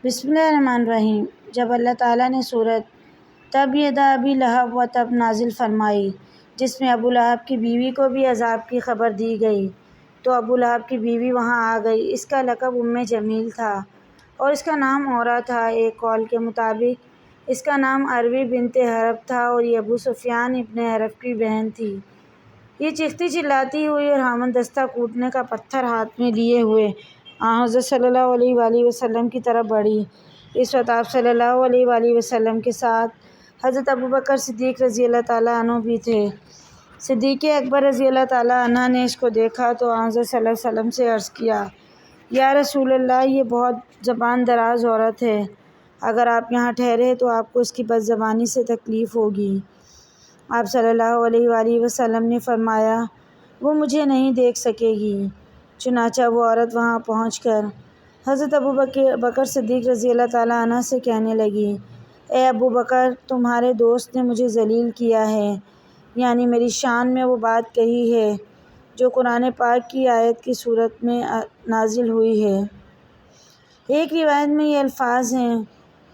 بسم اللہ الرحمن الرحیم۔ جب اللہ تعالیٰ نے سورۃ تبیت ابی لہب و تب نازل فرمائی، جس میں ابو لہب کی بیوی کو بھی عذاب کی خبر دی گئی، تو ابو لہب کی بیوی وہاں آ گئی۔ اس کا لقب جمیل تھا اور اس کا نام عورہ تھا۔ ایک قول کے مطابق اس کا نام اروی بنت حرب تھا اور یہ ابو سفیان ابن حرب کی بہن تھی۔ یہ چیختی چلاتی ہوئی اور ہامن دستہ کوٹنے کا پتھر ہاتھ میں لیے ہوئے حضرت صلی اللہ علیہ وآلہ وسلم کی طرف بڑھی۔ اس وقت آپ صلی اللہ علیہ وآلہ وسلم کے ساتھ حضرت ابوبکر صدیق رضی اللہ تعالیٰ عنہ بھی تھے۔ صدیق اکبر رضی اللہ تعالیٰ عنہ نے اس کو دیکھا تو حضرت صلی اللہ علیہ وسلم سے عرض کیا، یا رسول اللہ، یہ بہت زبان دراز عورت ہے، اگر آپ یہاں ٹھہرے تو آپ کو اس کی بد زبانی سے تکلیف ہوگی۔ آپ صلی اللہ علیہ وآلہ وسلم نے فرمایا، وہ مجھے نہیں دیکھ سکے گی۔ چنانچہ وہ عورت وہاں پہنچ کر حضرت ابوبکر صدیق رضی اللہ تعالیٰ عنہ سے کہنے لگی، اے ابوبکر، تمہارے دوست نے مجھے ذلیل کیا ہے، یعنی میری شان میں وہ بات کہی ہے جو قرآن پاک کی آیت کی صورت میں نازل ہوئی ہے۔ ایک روایت میں یہ الفاظ ہیں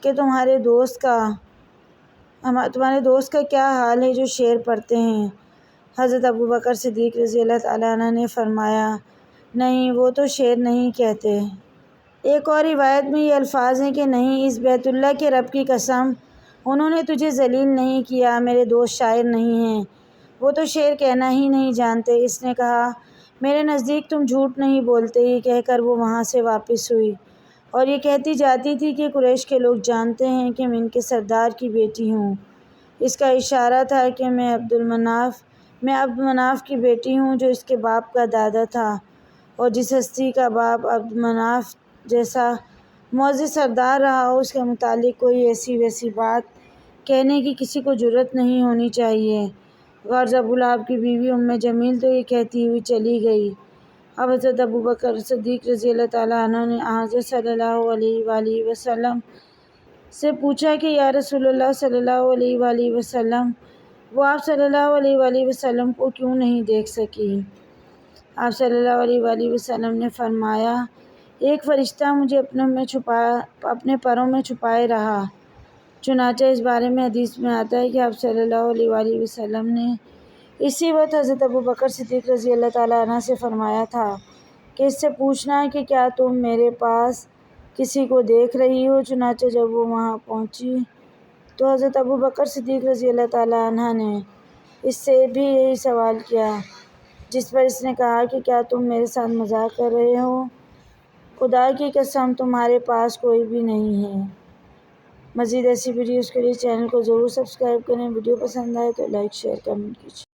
کہ تمہارے دوست کا کیا حال ہے جو شعر پڑھتے ہیں۔ حضرت ابوبکر صدیق رضی اللہ تعالیٰ عنہ نے فرمایا، نہیں، وہ تو شعر نہیں کہتے۔ ایک اور روایت میں یہ الفاظ ہیں کہ نہیں، اس بیت اللہ کے رب کی قسم، انہوں نے تجھے ذلیل نہیں کیا، میرے دوست شاعر نہیں ہیں، وہ تو شعر کہنا ہی نہیں جانتے۔ اس نے کہا، میرے نزدیک تم جھوٹ نہیں بولتے۔ یہ کہہ کر وہ وہاں سے واپس ہوئی اور یہ کہتی جاتی تھی کہ قریش کے لوگ جانتے ہیں کہ میں ان کے سردار کی بیٹی ہوں۔ اس کا اشارہ تھا کہ میں عبد مناف کی بیٹی ہوں جو اس کے باپ کا دادا تھا، اور جس ہستی کا باپ عبد مناف جیسا معزز سردار رہا ہو، اس کے متعلق کوئی ایسی ویسی بات کہنے کی کسی کو جرأت نہیں ہونی چاہیے۔ غرض ابو لہب کی بیوی جمیل تو یہ کہتی ہوئی چلی گئی۔ اب حضرت ابوبکر صدیق رضی اللہ تعالیٰ عنہ نے حضرت صلی اللہ علیہ وآلہ وسلم سے پوچھا کہ یا رسول اللہ صلی اللہ علیہ وآلہ وسلم، وہ آپ صلی اللہ علیہ وآلہ وسلم کو کیوں نہیں دیکھ سکی؟ آپ صلی اللہ علیہ وآلہ وسلم نے فرمایا، ایک فرشتہ مجھے اپنے پروں میں چھپائے رہا۔ چنانچہ اس بارے میں حدیث میں آتا ہے کہ آپ صلی اللہ علیہ وآلہ وسلم نے اسی وقت حضرت ابوبکر صدیق رضی اللہ تعالیٰ عنہ سے فرمایا تھا کہ اس سے پوچھنا کہ کیا تم میرے پاس کسی کو دیکھ رہی ہو؟ چنانچہ جب وہ وہاں پہنچی تو حضرت ابوبکر صدیق رضی اللہ تعالیٰ عنہ نے اس سے بھی یہی سوال کیا، جس پر اس نے کہا کہ کیا تم میرے ساتھ مذاق کر رہے ہو؟ خدا کی قسم، تمہارے پاس کوئی بھی نہیں ہے۔ مزید ایسی ویڈیوز کے لیے چینل کو ضرور سبسکرائب کریں۔ ویڈیو پسند آئے تو لائک، شیئر، کمنٹ کیجیے۔